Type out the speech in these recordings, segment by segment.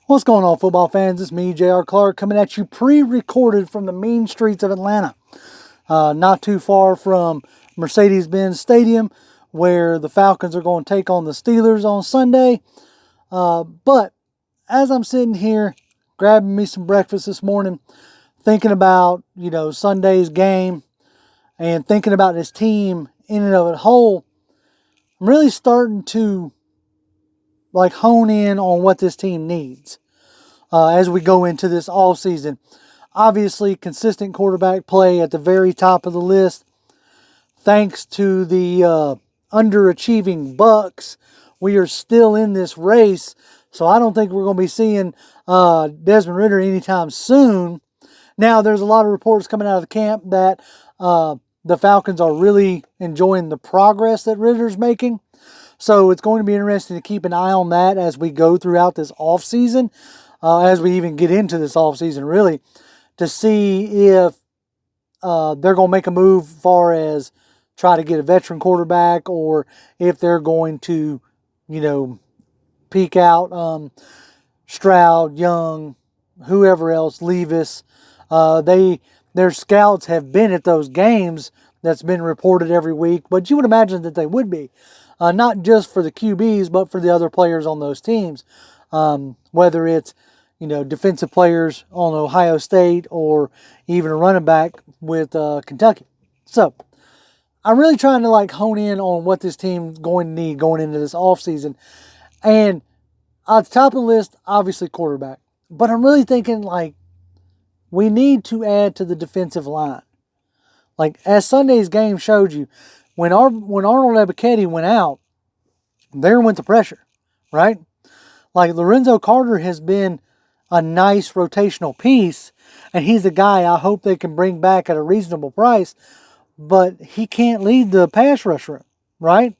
What's going on, football fans? It's me, J.R. Clark, coming at you pre-recorded from the mean streets of Atlanta. Not too far from Mercedes-Benz Stadium, where the Falcons are going to take on the Steelers on Sunday. But as I'm sitting here, grabbing me some breakfast this morning, thinking about, Sunday's game, and thinking about this team in and of it whole, I'm really starting to hone in on what this team needs as we go into this offseason. Obviously, consistent quarterback play at the very top of the list. Thanks to the underachieving Bucks, we are still in this race. So I don't think we're going to be seeing Desmond Ridder anytime soon. Now, there's a lot of reports coming out of the camp that the Falcons are really enjoying the progress that Ridder's making. So it's going to be interesting to keep an eye on that as we go throughout this offseason, as we even get into this offseason, really, to see if they're going to make a move as far as try to get a veteran quarterback, or if they're going to, peek out Stroud, Young, whoever else, Levis. Their scouts have been at those games that's been reported every week, but you would imagine that they would be. Not just for the QBs, but for the other players on those teams. Whether it's, defensive players on Ohio State or even a running back with Kentucky. So, I'm really trying to hone in on what this team's going to need going into this offseason. And at the top of the list, obviously quarterback. But I'm really thinking we need to add to the defensive line. As Sunday's game showed you, when Arnold Ebiketie went out, there went the pressure, right? Lorenzo Carter has been a nice rotational piece, and he's a guy I hope they can bring back at a reasonable price, but he can't lead the pass rush room, right?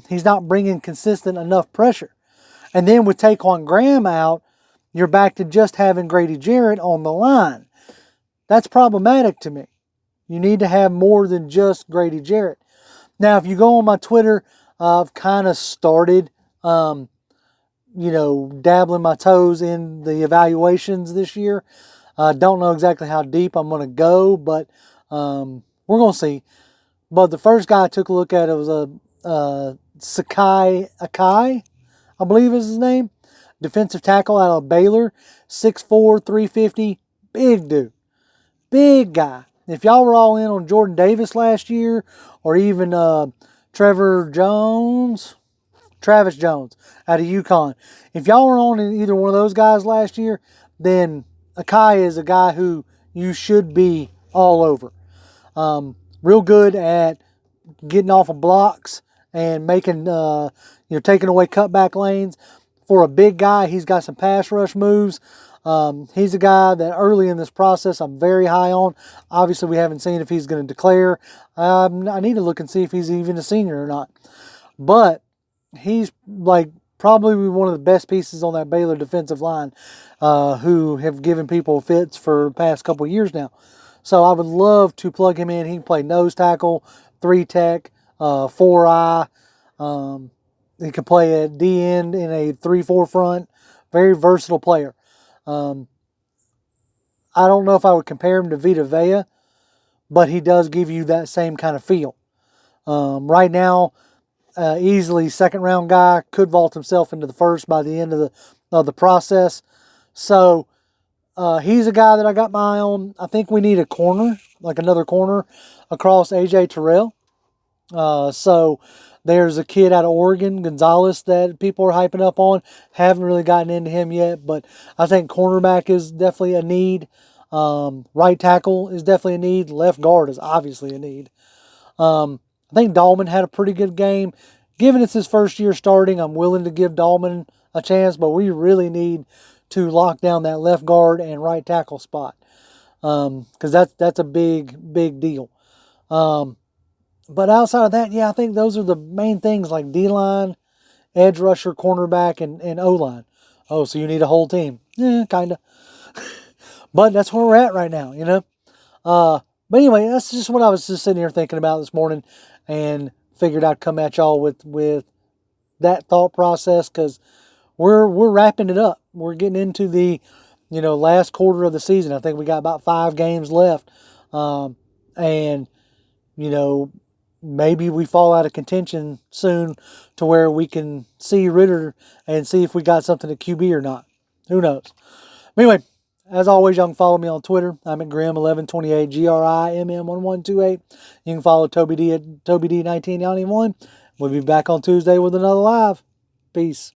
He's not bringing consistent enough pressure. And then with Taquan Graham out, you're back to just having Grady Jarrett on the line. That's problematic to me. You need to have more than just Grady Jarrett. Now, if you go on my Twitter, I've kind of started, dabbling my toes in the evaluations this year. Don't know exactly how deep I'm going to go, but we're going to see. But the first guy I took a look at, it was a Sakai Akai, I believe is his name. Defensive tackle out of Baylor, 6'4", 350, big dude. Big guy. If y'all were all in on Jordan Davis last year, or even Travis Jones out of UConn, if y'all were on either one of those guys last year, then Akai is a guy who you should be all over. Real good at getting off of blocks and making, taking away cutback lanes. For a big guy, he's got some pass rush moves. He's a guy that early in this process I'm very high on. Obviously, we haven't seen if he's going to declare. I need to look and see if he's even a senior or not. But he's probably one of the best pieces on that Baylor defensive line, who have given people fits for the past couple of years now. So I would love to plug him in. He can play nose tackle, 3-tech, 4-eye. He can play at D-end in a 3-4 front. Very versatile player. I don't know if I would compare him to Vita Vea, but he does give you that same kind of feel. Right now, easily second-round guy, could vault himself into the first by the end of the process. So he's a guy that I got my eye on. I think we need a corner, another corner across A.J. Terrell. So there's a kid out of Oregon, Gonzalez, that people are hyping up on. Haven't really gotten into him yet, but I think cornerback is definitely a need. Right tackle is definitely a need. Left guard is obviously a need. I think Dahlman had a pretty good game. Given it's his first year starting, I'm willing to give Dahlman a chance, but we really need to lock down that left guard and right tackle spot, because that's a big deal. But outside of that, I think those are the main things, like D-line, edge rusher, cornerback, and O-line. Oh, so you need a whole team. Kind of. But that's where we're at right now, But anyway, that's just what I was just sitting here thinking about this morning, and figured I'd come at y'all with that thought process, because we're wrapping it up. We're getting into the, last quarter of the season. I think we got about 5 games left. And, maybe we fall out of contention soon to where we can see Ritter and see if we got something at QB or not. Who knows? But anyway, as always, y'all can follow me on Twitter. I'm at Grimm1128, GRIMM1128. You can follow Toby D at TobyD1991. We'll be back on Tuesday with another live. Peace.